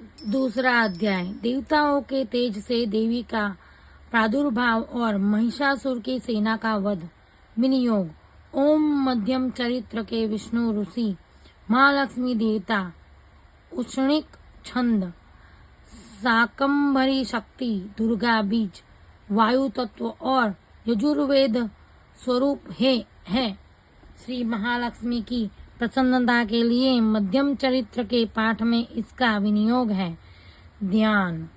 दूसरा अध्याय। देवताओं के तेज से देवी का प्रादुर्भाव और महिषासुर की सेना का वध। विनियोग। ओम मध्यम चरित्र के विष्णु ऋषि, महालक्ष्मी देवता, उष्णिक छंद, शाकंभरी शक्ति, दुर्गा बीज, वायु तत्व और यजुर्वेद स्वरूप है। श्री महालक्ष्मी की प्रसन्नता के लिए मध्यम चरित्र के पाठ में इसका विनियोग है। ध्यान।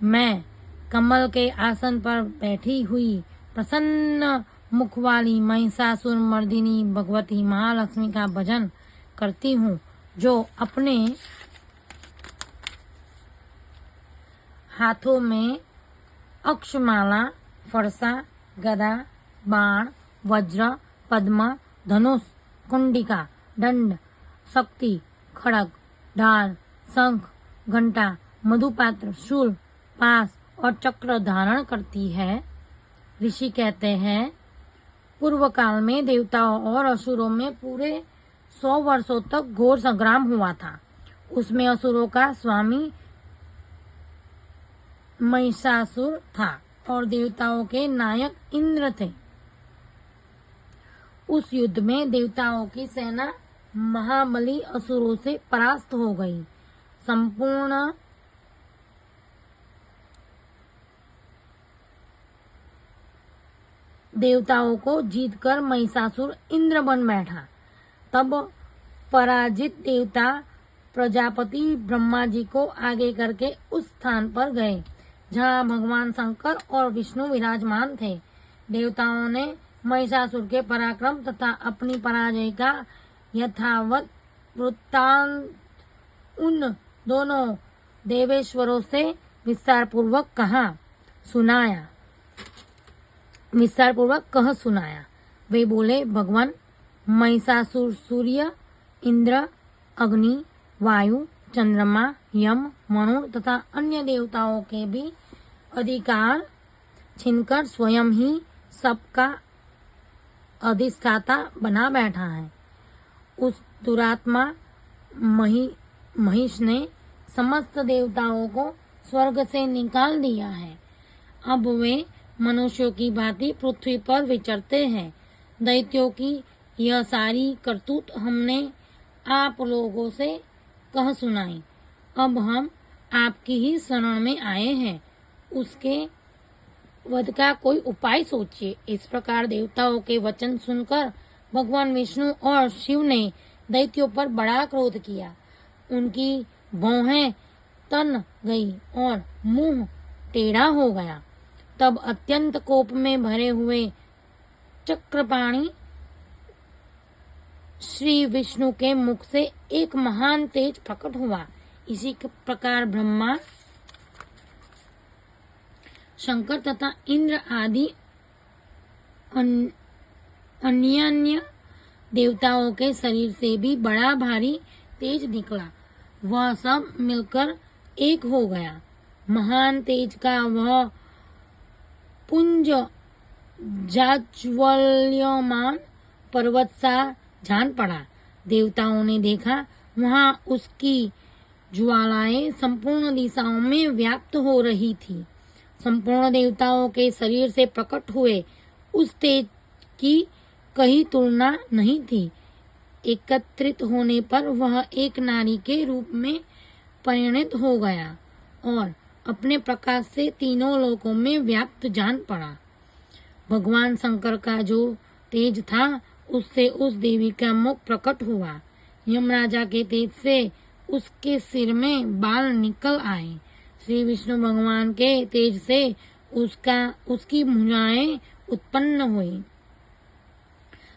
मैं कमल के आसन पर बैठी हुई प्रसन्न मुख वाली महिषासुर मर्दिनी भगवती महालक्ष्मी का भजन करती हूँ, जो अपने हाथों में अक्षमाला, फरसा, गदा, बाण, वज्र, पद्म, धनुष, कुंडिका, दंड, शक्ति, खड़ग, ढाल, शंख, घंटा, मधुपात्र, शूल, पास और चक्र धारण करती है। ऋषि कहते हैं, पूर्व काल में देवताओं और असुरों में पूरे 100 वर्षों तक घोर संग्राम हुआ था। उसमें असुरों का स्वामी महिषासुर था और देवताओं के नायक इंद्र थे। उस युद्ध में देवताओं की सेना महाबली असुरों से परास्त हो गई। संपूर्ण देवताओं को जीतकर महिषासुर इंद्र बन बैठा। तब पराजित देवता प्रजापति ब्रह्मा जी को आगे करके उस स्थान पर गए जहाँ भगवान शंकर और विष्णु विराजमान थे। देवताओं ने महिषासुर के पराक्रम तथा अपनी पराजय का यथावत वृत्तांत उन दोनों देवेश्वरों से विस्तार पूर्वक कह सुनाया। वे बोले, भगवान, महिषासुर सूर्य, इंद्र, अग्नि, वायु, चंद्रमा, यम, मनु तथा अन्य देवताओं के भी अधिकार छीनकर स्वयं ही सबका अधिष्ठाता बना बैठा है। उस दुरात्मा महिष ने समस्त देवताओं को स्वर्ग से निकाल दिया है। अब वे मनुष्यों की भांति पृथ्वी पर विचरते हैं। दैत्यों की यह सारी करतूत हमने आप लोगों से कह सुनाई। अब हम आपकी ही शरण में आए हैं। उसके वध का कोई उपाय सोचिए। इस प्रकार देवताओं के वचन सुनकर भगवान विष्णु और शिव ने दैत्यों पर बड़ा क्रोध किया। उनकी भौहें तन गई और मुंह टेढ़ा हो गया। तब अत्यंत कोप में भरे हुए चक्रपाणी श्री विष्णु के मुख से एक महान तेज प्रकट हुआ। इसी प्रकार ब्रह्मा, शंकर तथा इंद्र आदि अन्य देवताओं के शरीर से भी बड़ा भारी तेज निकला। वह सब मिलकर एक हो गया। महान तेज का वह पुंज जाज्वल्यमान पर्वत सा जान पड़ा। देवताओं ने देखा, वहां उसकी ज्वालाएं संपूर्ण दिशाओं में व्याप्त हो रही थी। संपूर्ण देवताओं के शरीर से प्रकट हुए उस तेज की कहीं तुलना नहीं थी। एकत्रित होने पर वह एक नारी के रूप में परिणत हो गया और अपने प्रकाश से तीनों लोकों में व्याप्त जान पड़ा। भगवान शंकर का जो तेज था, उससे उस देवी का मुख प्रकट हुआ। यमराजा के तेज से उसके सिर में बाल निकल आए। श्री विष्णु भगवान के तेज से उसकी भुजाएं उत्पन्न हुई।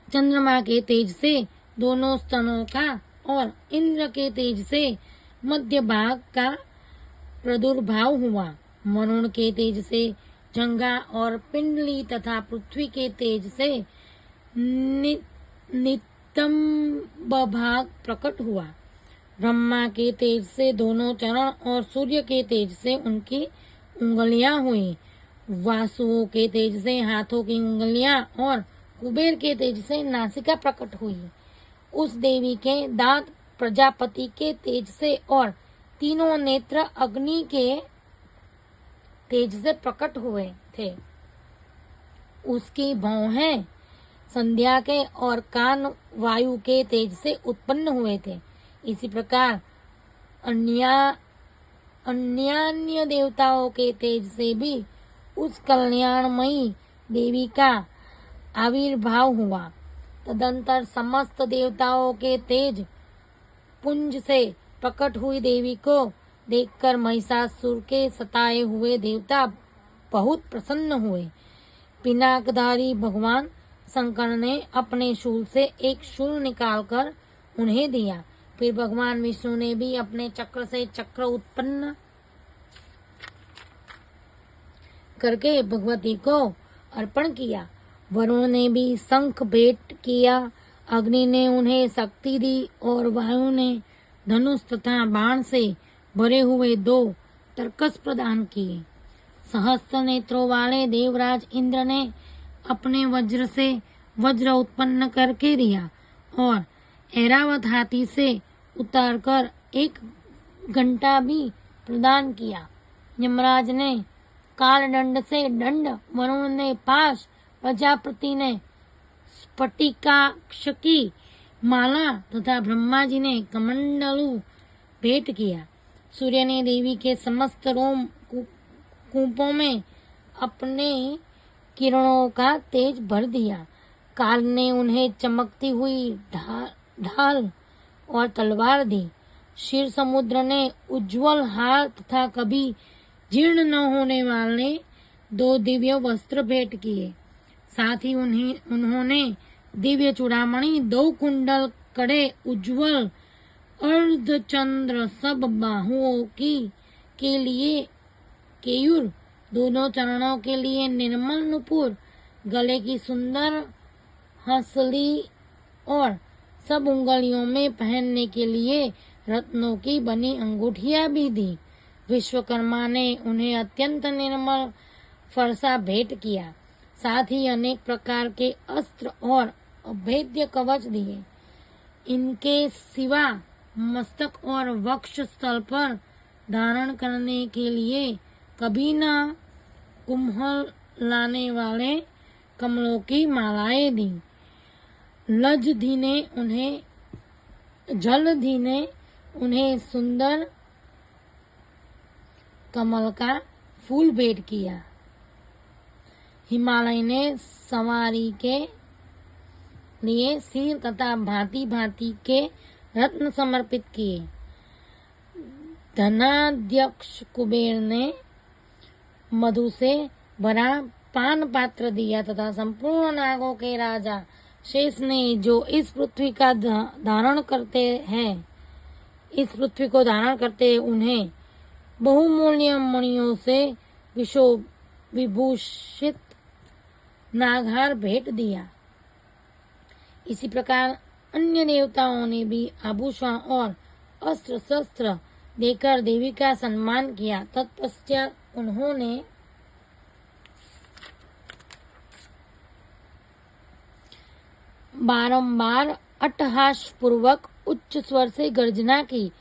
चंद्रमा के तेज से दोनों स्तनों का और इंद्र के तेज से मध्य भाग का प्रादुर्भाव हुआ। वरुण के तेज से जंघा और पिंडली तथा पृथ्वी के तेज से नितंब भाग प्रकट हुआ। ब्रह्मा के तेज से दोनों चरण और सूर्य के तेज से उनकी उंगलियां हुई। वासुओं के तेज से हाथों की उंगलियां और कुबेर के तेज से नासिका प्रकट हुई। उस देवी के दांत प्रजापति के तेज से और तीनों नेत्र अग्नि के तेज से प्रकट हुए थे। उसकी भौहें संध्या के और कान वायु के तेज से उत्पन्न हुए थे। इसी प्रकार अन्य देवताओं के तेज से भी उस कल्याणमयी देवी का आविर्भाव हुआ। तदंतर समस्त देवताओं के तेज पुंज से प्रकट हुई देवी को देखकर महिषासुर के सताए हुए देवता बहुत प्रसन्न हुए। पिनाकधारी भगवान शंकर ने अपने शूल से एक शूल निकालकर उन्हें दिया। फिर भगवान विष्णु ने भी अपने चक्र से चक्र उत्पन्न करके भगवती को अर्पण किया। वरुण ने भी शंख भेंट किया, अग्नि ने उन्हें शक्ति दी और वायु ने धनुष तथा बाण से भरे हुए 2 तरकस प्रदान किए। सहस्त्र नेत्रों वाले देवराज इंद्र ने अपने वज्र से वज्र उत्पन्न करके दिया और ऐरावत हाथी से उतारकर 1 घंटा भी प्रदान किया। यमराज ने कालदंड से दंड, वरुण ने पाश, प्रजापति ने स्फटिकाक्ष की माला तथा ब्रह्मा जी ने कमंडलू भेंट किया। सूर्य ने देवी के समस्त रोम कूपों में अपने किरणों का तेज भर दिया। काल ने उन्हें चमकती हुई ढाल और तलवार दी। क्षीर समुद्र ने उज्जवल हार तथा कभी जीर्ण न होने वाले 2 दिव्य वस्त्र भेंट किए। साथ ही उन्होंने दिव्य चूड़ामणि, 2 कुंडल, कड़े, उज्जवल अर्धचंद्र, सब बाहुओं के लिए केयूर, दोनों चरणों के लिए निर्मल नुपुर, गले की सुंदर हंसली और सब उंगलियों में पहनने के लिए रत्नों की बनी अंगूठियां भी दी। विश्वकर्मा ने उन्हें अत्यंत निर्मल फरसा भेंट किया। साथ ही अनेक प्रकार के अस्त्र और अभेद्य कवच दिए। इनके सिवा मस्तक और वक्ष स्थल पर धारण करने के लिए कभी न कुम्हलाने वाले कमलों की मालाएं दी। जलधि ने उन्हें सुंदर कमल का फूल भेंट किया। हिमालय ने सवारी के लिए सिर तथा भांति भांति के रत्न समर्पित किए। धनाध्यक्ष कुबेर ने मधु से भरा पान पात्र दिया तथा संपूर्ण नागों के राजा शेष ने जो इस पृथ्वी को धारण करते उन्हें बहुमूल्य मणियों से विभूषित नागहार भेंट दिया। इसी प्रकार अन्य देवताओं ने भी आभूषण और अस्त्र शस्त्र देकर देवी का सम्मान किया। तत्पश्चात उन्होंने बारंबार अट्टहास पूर्वक उच्च स्वर से गर्जना की।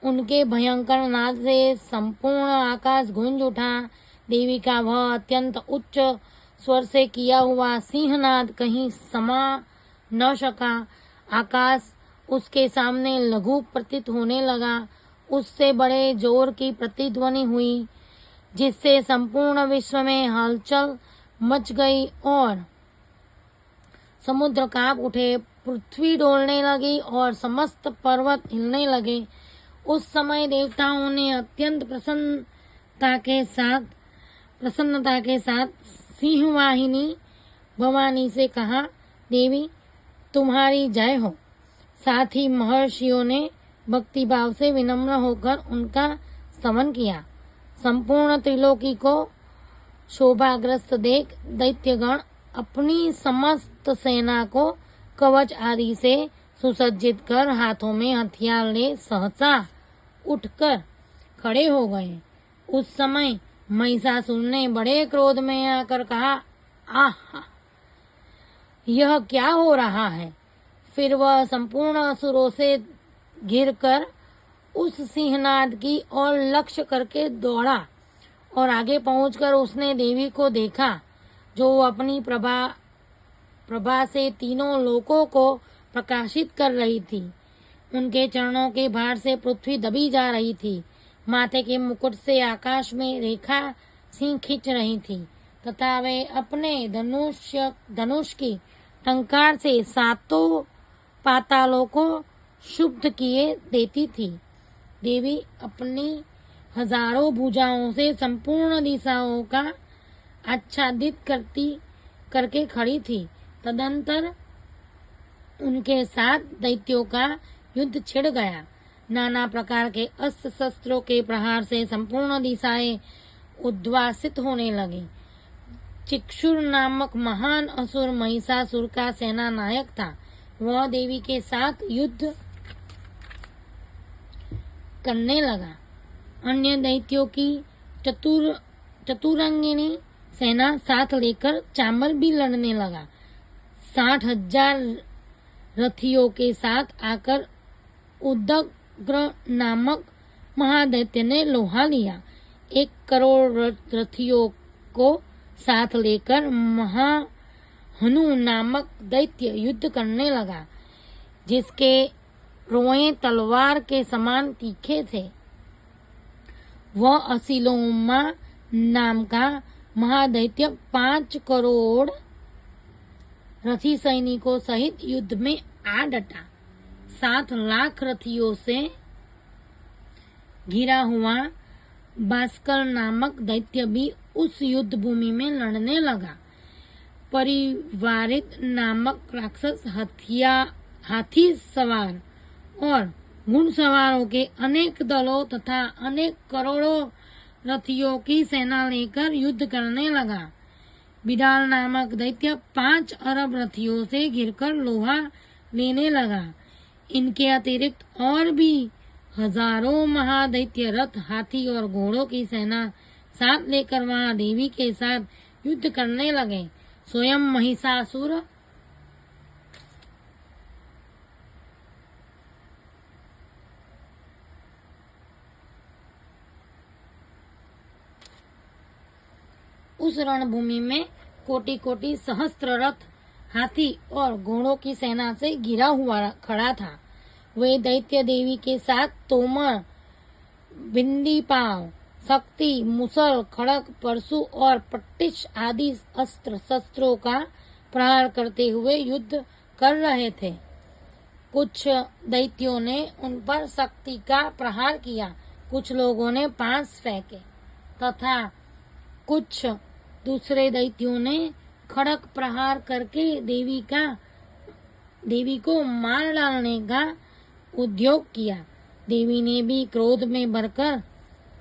उनके भयंकर नाद से संपूर्ण आकाश गूंज उठा। देवी का वह अत्यंत उच्च स्वर से किया हुआ सिंहनाद कहीं समा न सका। आकाश उसके सामने लघु प्रतीत होने लगा। उससे बड़े जोर की प्रतिध्वनि हुई, जिससे संपूर्ण विश्व में हलचल मच गई और समुद्र कांप उठे, पृथ्वी डोलने लगी और समस्त पर्वत हिलने लगे। उस समय देवताओं ने अत्यंत प्रसन्नता के साथ सिंहवाहिनी भवानी से कहा, देवी तुम्हारी जय हो। साथ ही महर्षियों ने भक्ति भाव से विनम्र होकर उनका स्तवन किया। संपूर्ण त्रिलोकी को शोभाग्रस्त देख दैत्यगण अपनी समस्त सेना को कवच आदि से सुसज्जित कर हाथों में हथियार ले सहसा उठकर खड़े हो गए। उस समय महिषासुर ने बड़े क्रोध में आकर कहा, आहा, यह क्या हो रहा है। फिर वह संपूर्ण असुरों से घिरकर उस सिंहनाद की ओर लक्ष्य करके दौड़ा और आगे पहुंचकर उसने देवी को देखा जो अपनी प्रभा से तीनों लोकों को प्रकाशित कर रही थी। उनके चरणों के भार से पृथ्वी दबी जा रही थी। माथे के मुकुट से आकाश में रेखा सी खींच रही थी तथा वे अपने धनुष की टंकार से सातों पातालों को शुद्ध किए देती थी। देवी अपनी हजारों भुजाओं से संपूर्ण दिशाओं का आच्छादित करके खड़ी थी। तदंतर उनके साथ दैत्यों का युद्ध छिड़ गया। नाना प्रकार के अस्त्र शस्त्रों के प्रहार से संपूर्ण दिशाएं उद्वासित होने लगी। चिक्षुर नामक महान असुर महिषासुर का सेना नायक था। वह देवी के साथ युद्ध करने लगा। अन्य दैत्यों की चतुरंगिनी सेना साथ लेकर चामर भी लड़ने लगा। 60,000 रथियों के साथ आकर उदग्र नामक महादैत्य ने लोहा लिया। 1 करोड़ रथियों को साथ लेकर महाहनु नामक दैत्य युद्ध करने लगा, जिसके रोए तलवार के समान तीखे थे। वह असिलोमा नाम का महादैत्य 5 करोड़ रथी सैनिकों सहित युद्ध में आ डटा। 7 लाख रथियों से घिरा हुआ भास्कर नामक दैत्य भी उस युद्ध भूमि में लड़ने लगा। परिवारित नामक राक्षस हाथी सवार और घुड़सवारों के अनेक दलों तथा अनेक करोड़ों रथियों की सेना लेकर युद्ध करने लगा। बिडाल नामक दैत्य 5 अरब रथियों से घिरकर लोहा लेने लगा। इनके अतिरिक्त और भी हजारों महादैत्य रथ, हाथी और घोड़ों की सेना साथ लेकर वहां देवी के साथ युद्ध करने लगे। स्वयं महिषासुर उस रणभूमि में कोटि कोटि सहस्त्र रथ, हाथी और घोड़ों की सेना से घिरा हुआ खड़ा था। वे दैत्य देवी के साथ तोमर, बिंदीपाव, शक्ति, मुसल, खड़ग, परशु और पट्टिश आदि अस्त्र शस्त्रों का प्रहार करते हुए युद्ध कर रहे थे। कुछ दैत्यों ने उन पर शक्ति का प्रहार किया, कुछ लोगों ने पांस फेंके तथा कुछ दूसरे दैत्यों ने खड़ग प्रहार करके देवी को मार डालने का उद्योग किया। देवी ने भी क्रोध में भरकर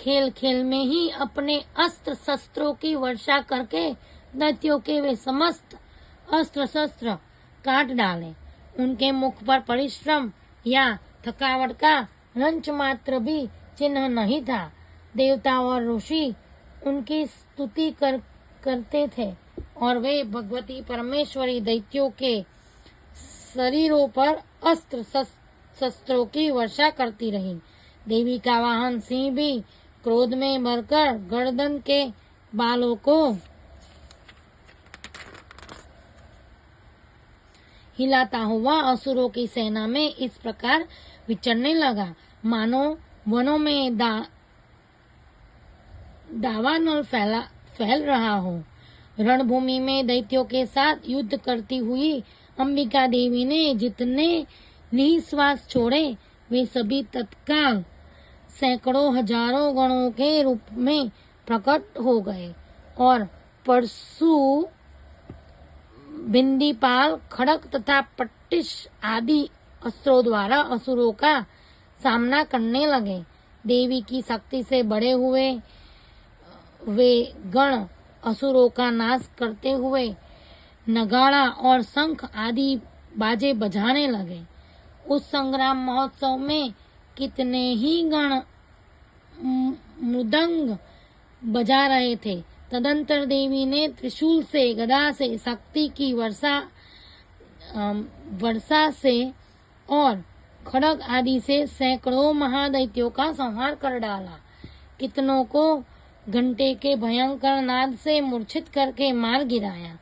खेल खेल में ही अपने अस्त्र शस्त्रों की वर्षा करके दैत्यों के वे समस्त अस्त्र शस्त्र काट डाले। उनके मुख पर परिश्रम या थकावट का रंच मात्र भी चिन्ह नहीं था। देवता और ऋषि उनकी स्तुति करते थे और वे भगवती परमेश्वरी दैत्यों के शरीरों पर अस्त्र शस्त्रों की वर्षा करती रही। देवी का वाहन सिंह भी क्रोध में भरकर गर्दन के बालों को हिलाता हुआ असुरों की सेना में इस प्रकार विचरने लगा, मानो वनों में दावानल फैल रहा हो। रणभूमि में दैत्यों के साथ युद्ध करती हुई अंबिका देवी ने जितने निःश्वास छोड़े वे सभी तत्काल सैकड़ों हजारों गणों के रूप में प्रकट हो गए और परशु, बिंदीपाल, खड़ग तथा पट्टिश आदि अस्त्रों द्वारा असुरों का सामना करने लगे। देवी की शक्ति से बढ़े हुए वे गण असुरों का नाश करते हुए नगाड़ा और शंख आदि बाजे बजाने लगे। उस संग्राम महोत्सव में कितने ही गण मृदंग बजा रहे थे। तदंतर देवी ने त्रिशूल से, गदा से, शक्ति की वर्षा से और खड़ग आदि से सैकड़ों महादैत्यों का संहार कर डाला। कितनों को घंटे के भयंकर नाद से मूर्छित करके मार गिराया।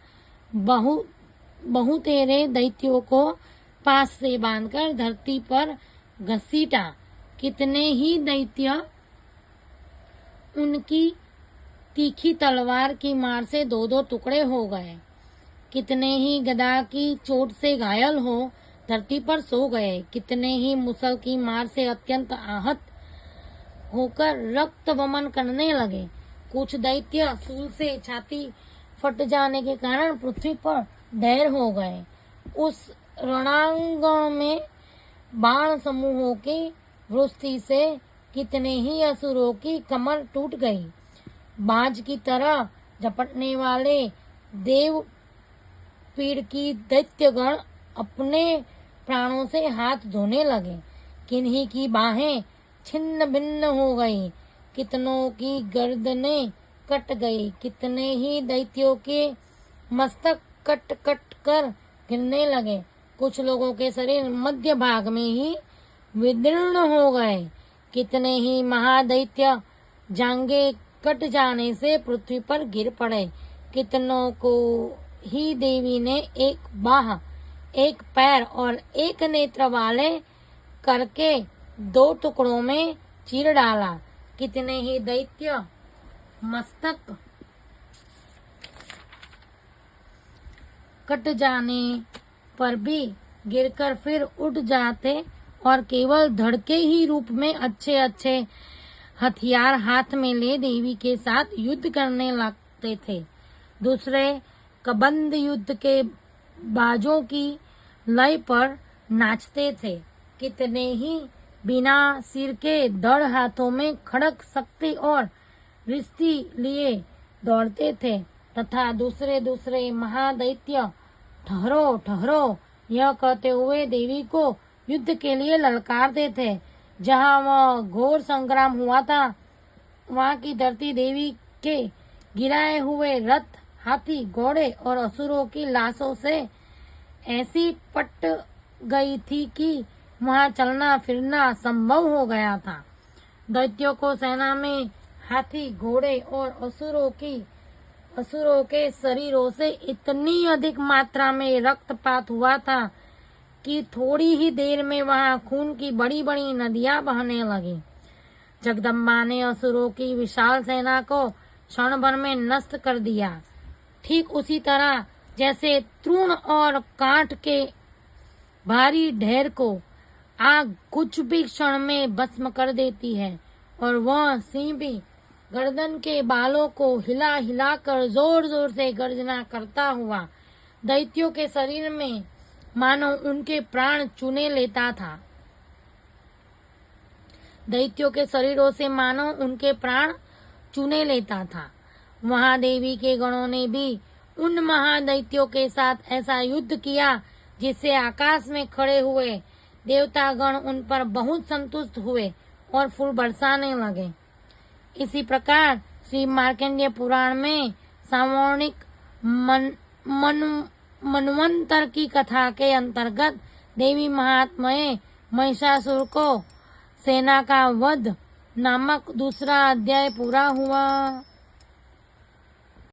बहुतेरे दैत्यों को पास से बांधकर धरती पर घसीटा। कितने ही दैत्य उनकी तीखी तलवार की मार से दो दो टुकड़े हो गए। कितने ही गदा की चोट से घायल हो धरती पर सो गए। कितने ही मुसल की मार से अत्यंत आहत होकर रक्त वमन करने लगे। कुछ दैत्य सूल से छाती फट जाने के कारण पृथ्वी पर ढेर हो गए। उस रणांगण में बाण समूहों की वृष्टि से कितने ही असुरों की कमर टूट गई। बाज की तरह झपटने वाले देव पीड़ की दैत्यगण अपने प्राणों से हाथ धोने लगे। किन्हीं की बाहें छिन्न भिन्न हो गई। कितनों की गर्दनें कट गई। कितने ही दैत्यों के मस्तक कट कट कर गिरने लगे। कुछ लोगों के शरीर मध्य भाग में ही विदीर्ण हो गए। कितने ही महादैत्य जांघें कट जाने से पृथ्वी पर गिर पड़े। कितनों को ही देवी ने एक बाह, एक पैर और एक नेत्र वाले करके दो टुकड़ों में चीर डाला। कितने ही दैत्य मस्तक कट जाने पर भी गिरकर फिर उठ जाते और केवल धड़के ही रूप में अच्छे अच्छे हथियार हाथ में ले देवी के साथ युद्ध करने लगते थे। दूसरे कबंध युद्ध के बाजों की लय पर नाचते थे। कितने ही बिना सिर के दड़ हाथों में खड़ग शक्ति और रिश्ती लिए दौड़ते थे तथा दूसरे दूसरे महादैत्य ठहरो ठहरो यह कहते हुए देवी को युद्ध के लिए ललकारते थे। जहाँ वह घोर संग्राम हुआ था वहाँ की धरती देवी के गिराए हुए रथ, हाथी, घोड़े और असुरों की लाशों से ऐसी पट गई थी कि वहाँ चलना फिरना संभव हो गया था। दैत्यों को सेना में हाथी, घोड़े और असुरों के शरीरों से इतनी अधिक मात्रा में रक्तपात हुआ था कि थोड़ी ही देर में वहाँ खून की बड़ी बड़ी नदियां बहने लगी। जगदम्बा ने असुरों की विशाल सेना को क्षण भर में नष्ट कर दिया। ठीक उसी तरह जैसे तृण और कांट के भारी ढेर को आग कुछ भी क्षण में भस्म कर देती है और वह सिंह भी गर्दन के बालों को हिला हिला कर जोर जोर से गर्जना करता हुआ दैत्यों के शरीर में मानो उनके प्राण चुने लेता था। दैत्यों के शरीरों से मानो उनके प्राण चुने लेता था। महादेवी के गणों ने भी उन महादैत्यों के साथ ऐसा युद्ध किया जिससे आकाश में खड़े हुए देवतागण उन पर बहुत संतुष्ट हुए और फूल बरसाने लगे। इसी प्रकार श्री मार्कंडेय पुराण में सामौनिक मनवंतर की कथा के अंतर्गत देवी महात्म्य महिषासुर को सेना का वध नामक दूसरा अध्याय पूरा हुआ।